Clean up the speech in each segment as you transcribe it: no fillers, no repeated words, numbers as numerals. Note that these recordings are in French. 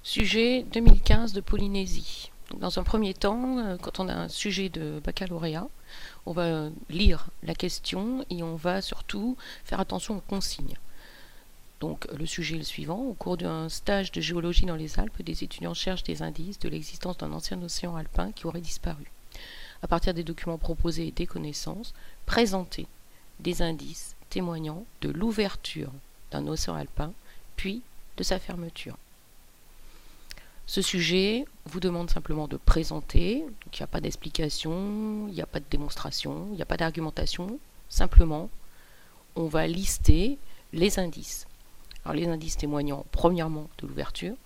Sujet 2015 de Polynésie. Donc, dans un premier temps, quand on a un sujet de baccalauréat, on va lire la question et on va surtout faire attention aux consignes. Donc le sujet est le suivant. Au cours d'un stage de géologie dans les Alpes, des étudiants cherchent des indices de l'existence d'un ancien océan alpin qui aurait disparu. À partir des documents proposés et des connaissances, présentez des indices témoignant de l'ouverture d'un océan alpin, puis de sa fermeture. Ce sujet vous demande simplement de présenter, donc il n'y a pas d'explication, il n'y a pas de démonstration, il n'y a pas d'argumentation, simplement on va lister les indices. Alors les indices témoignant premièrement de l'ouverture,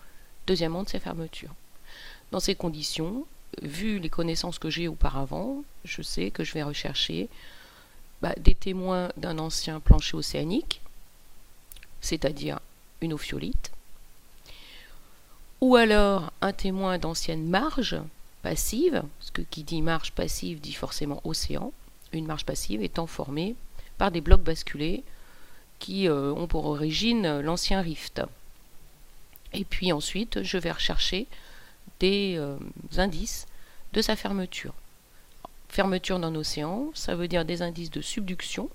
deuxièmement de sa fermeture. Dans ces conditions, vu les connaissances que j'ai auparavant, je sais que je vais rechercher des témoins d'un ancien plancher océanique, c'est-à-dire une ophiolite, ou alors un témoin d'ancienne marge passive, parce que qui dit marge passive dit forcément océan, une marge passive étant formée par des blocs basculés qui ont pour origine l'ancien rift. Et puis ensuite, je vais rechercher des indices de sa fermeture. Fermeture d'un océan, ça veut dire des indices de subduction,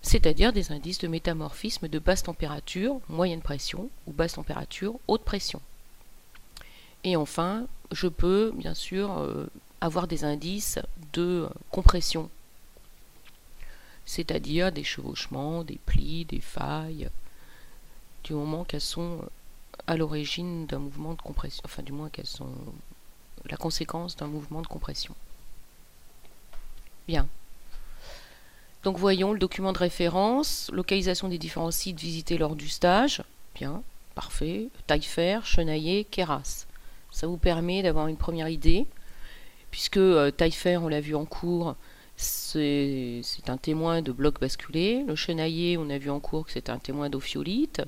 c'est-à-dire des indices de métamorphisme de basse température, moyenne pression, ou basse température, haute pression. Et enfin, je peux bien sûr avoir des indices de compression, c'est-à-dire des chevauchements, des plis, des failles, du moment qu'elles sont à l'origine d'un mouvement de compression, enfin du moins qu'elles sont la conséquence d'un mouvement de compression. Bien. Donc voyons le document de référence, localisation des différents sites visités lors du stage. Bien, parfait. Taillefer, Chenaillé, Queyras. Ça vous permet d'avoir une première idée, puisque Taillefer, on l'a vu en cours, c'est un témoin de blocs basculés. Le Chenaillé, on a vu en cours que c'est un témoin d'ophiolite,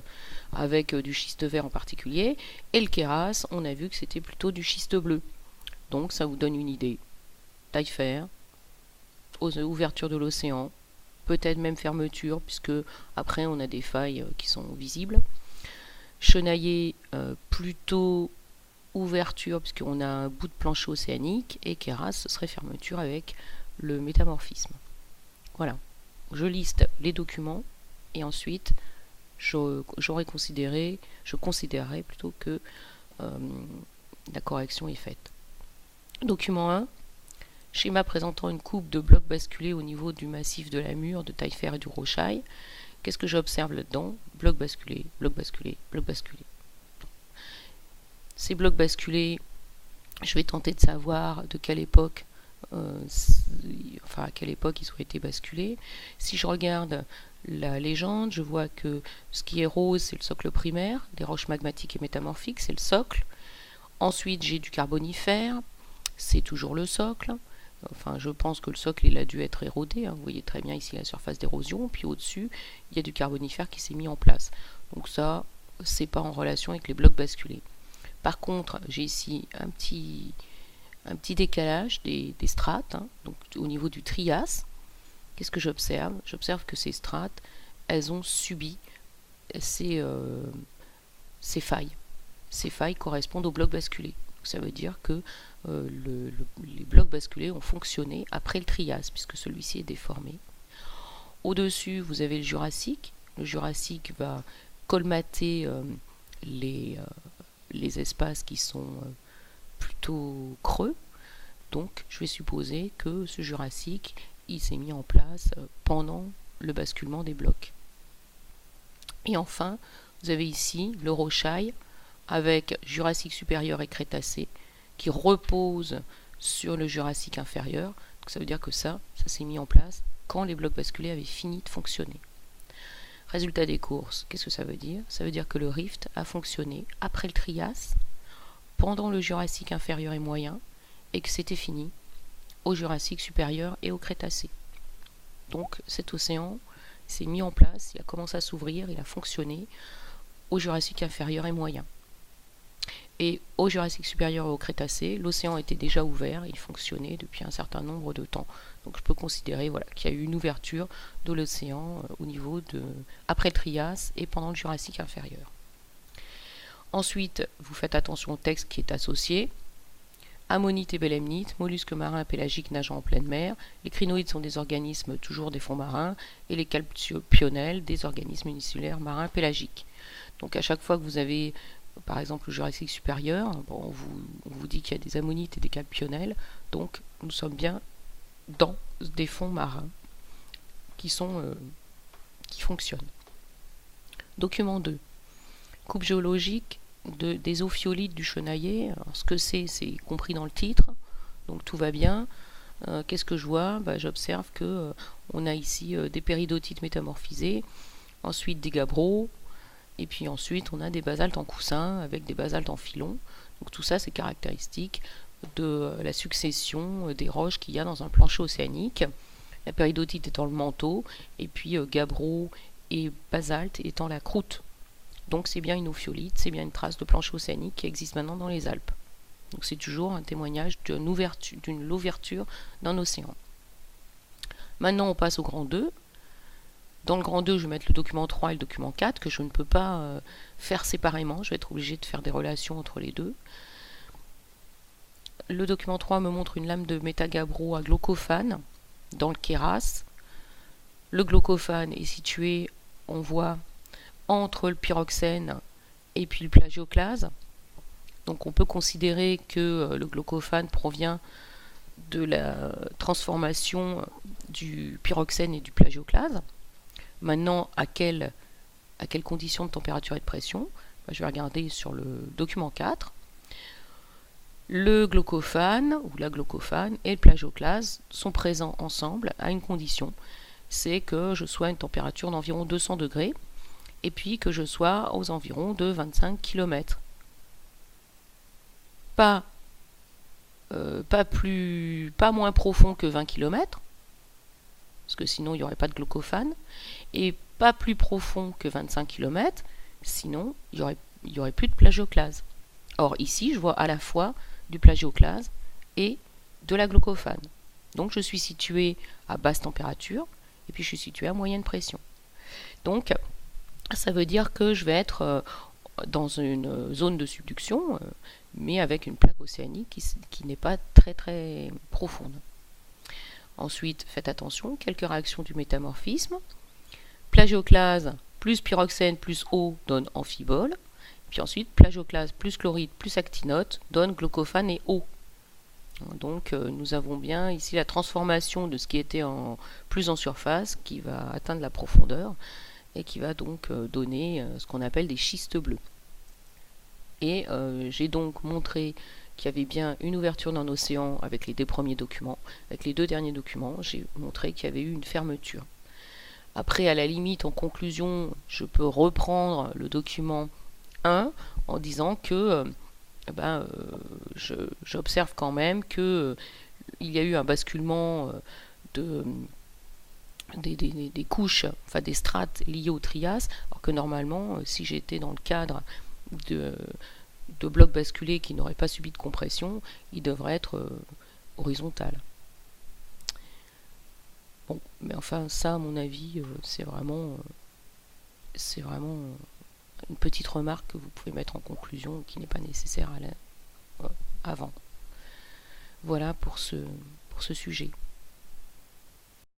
avec du schiste vert en particulier. Et le Queyras, on a vu que c'était plutôt du schiste bleu. Donc ça vous donne une idée. Taillefer, ouverture de l'océan, peut-être même fermeture, puisque après on a des failles qui sont visibles. Chenaillé, plutôt ouverture, puisqu'on a un bout de plancher océanique, et Queyras, ce serait fermeture avec le métamorphisme. Voilà, je liste les documents, et ensuite je considérerai plutôt que la correction est faite. Document 1. Schéma présentant une coupe de blocs basculés au niveau du massif de la Mure, de Taillefer et du Rochaille. Qu'est-ce que j'observe là-dedans? Blocs basculés, blocs basculés, blocs basculés. Ces blocs basculés, je vais tenter de savoir de quelle époque, à quelle époque ils ont été basculés. Si je regarde la légende, je vois que ce qui est rose, c'est le socle primaire, des roches magmatiques et métamorphiques, c'est le socle. Ensuite, j'ai du carbonifère, c'est toujours le socle. Enfin, je pense que le socle, il a dû être érodé. Vous voyez très bien ici la surface d'érosion. Puis au-dessus, il y a du carbonifère qui s'est mis en place. Donc ça, c'est pas en relation avec les blocs basculés. Par contre, j'ai ici un petit décalage des strates, donc au niveau du Trias. Qu'est-ce que j'observe? J'observe que ces strates, elles ont subi ces failles. Ces failles correspondent aux blocs basculés. Ça veut dire que les blocs basculés ont fonctionné après le Trias, puisque celui-ci est déformé. Au-dessus, vous avez le Jurassique. Le Jurassique va colmater les espaces qui sont plutôt creux. Donc, je vais supposer que ce Jurassique, il s'est mis en place pendant le basculement des blocs. Et enfin, vous avez ici le Rochaille, avec Jurassique supérieur et Crétacé, qui repose sur le Jurassique inférieur. Donc ça veut dire que ça s'est mis en place quand les blocs basculés avaient fini de fonctionner. Résultat des courses, qu'est-ce que ça veut dire? Ça veut dire que le rift a fonctionné après le Trias, pendant le Jurassique inférieur et moyen, et que c'était fini au Jurassique supérieur et au Crétacé. Donc cet océan s'est mis en place, il a commencé à s'ouvrir, il a fonctionné au Jurassique inférieur et moyen. Et au Jurassique supérieur et au Crétacé, l'océan était déjà ouvert, il fonctionnait depuis un certain nombre de temps. Donc je peux considérer qu'il y a eu une ouverture de l'océan au niveau de après le Trias et pendant le Jurassique inférieur. Ensuite, vous faites attention au texte qui est associé. Ammonite et belemnite, mollusques marins pélagiques nageant en pleine mer. Les crinoïdes sont des organismes toujours des fonds marins et les calpionels des organismes unicellulaires marins pélagiques. Donc à chaque fois que vous avez par exemple le Jurassique supérieur, bon, on vous dit qu'il y a des ammonites et des calpionels, donc nous sommes bien dans des fonds marins qui fonctionnent. Document 2. Coupe géologique des ophiolites du Chenaillet. Alors, ce que c'est compris dans le titre, donc tout va bien. Qu'est-ce que je vois? J'observe que on a ici des péridotites métamorphisés, ensuite des gabbros, et puis ensuite on a des basaltes en coussin avec des basaltes en filon. Donc tout ça c'est caractéristique de la succession des roches qu'il y a dans un plancher océanique. La péridotite étant le manteau, et puis gabbros et basalte étant la croûte. Donc c'est bien une ophiolite, c'est bien une trace de plancher océanique qui existe maintenant dans les Alpes. Donc c'est toujours un témoignage d'une l'ouverture d'un océan. Maintenant on passe au grand 2. Dans le grand 2, je vais mettre le document 3 et le document 4 que je ne peux pas faire séparément. Je vais être obligé de faire des relations entre les deux. Le document 3 me montre une lame de métagabbro à glaucophane dans le Queyras. Le glaucophane est situé, on voit, entre le pyroxène et puis le plagioclase. Donc on peut considérer que le glaucophane provient de la transformation du pyroxène et du plagioclase. Maintenant, à quelles conditions de température et de pression? Je vais regarder sur le document 4. Le glaucophane ou la glaucophane et le plagioclase sont présents ensemble à une condition, c'est que je sois à une température d'environ 200 degrés et puis que je sois aux environs de 25 km. Pas moins profond que 20 km, parce que sinon il n'y aurait pas de glaucophane, et pas plus profond que 25 km, sinon il n'y aurait plus de plagioclase. Or ici, je vois à la fois du plagioclase et de la glaucophane. Donc je suis situé à basse température, et puis je suis situé à moyenne pression. Donc ça veut dire que je vais être dans une zone de subduction, mais avec une plaque océanique qui n'est pas très très profonde. Ensuite, faites attention, quelques réactions du métamorphisme. Plagioclase plus pyroxène plus eau donne amphibole. Puis ensuite, plagioclase plus chloride plus actinote donne glaucophane et eau. Donc nous avons bien ici la transformation de ce qui était plus en surface qui va atteindre la profondeur et qui va donc donner ce qu'on appelle des schistes bleus. Et j'ai donc montré qu'il y avait bien une ouverture d'un océan avec les deux premiers documents. Avec les deux derniers documents, j'ai montré qu'il y avait eu une fermeture. Après, à la limite, en conclusion, je peux reprendre le document 1 en disant que j'observe quand même que il y a eu un basculement des couches, enfin des strates liées au Trias, alors que normalement, si j'étais dans le cadre de blocs basculés qui n'auraient pas subi de compression, il devrait être horizontal. Bon, mais enfin ça, à mon avis, c'est vraiment une petite remarque que vous pouvez mettre en conclusion, qui n'est pas nécessaire avant. Voilà pour ce sujet.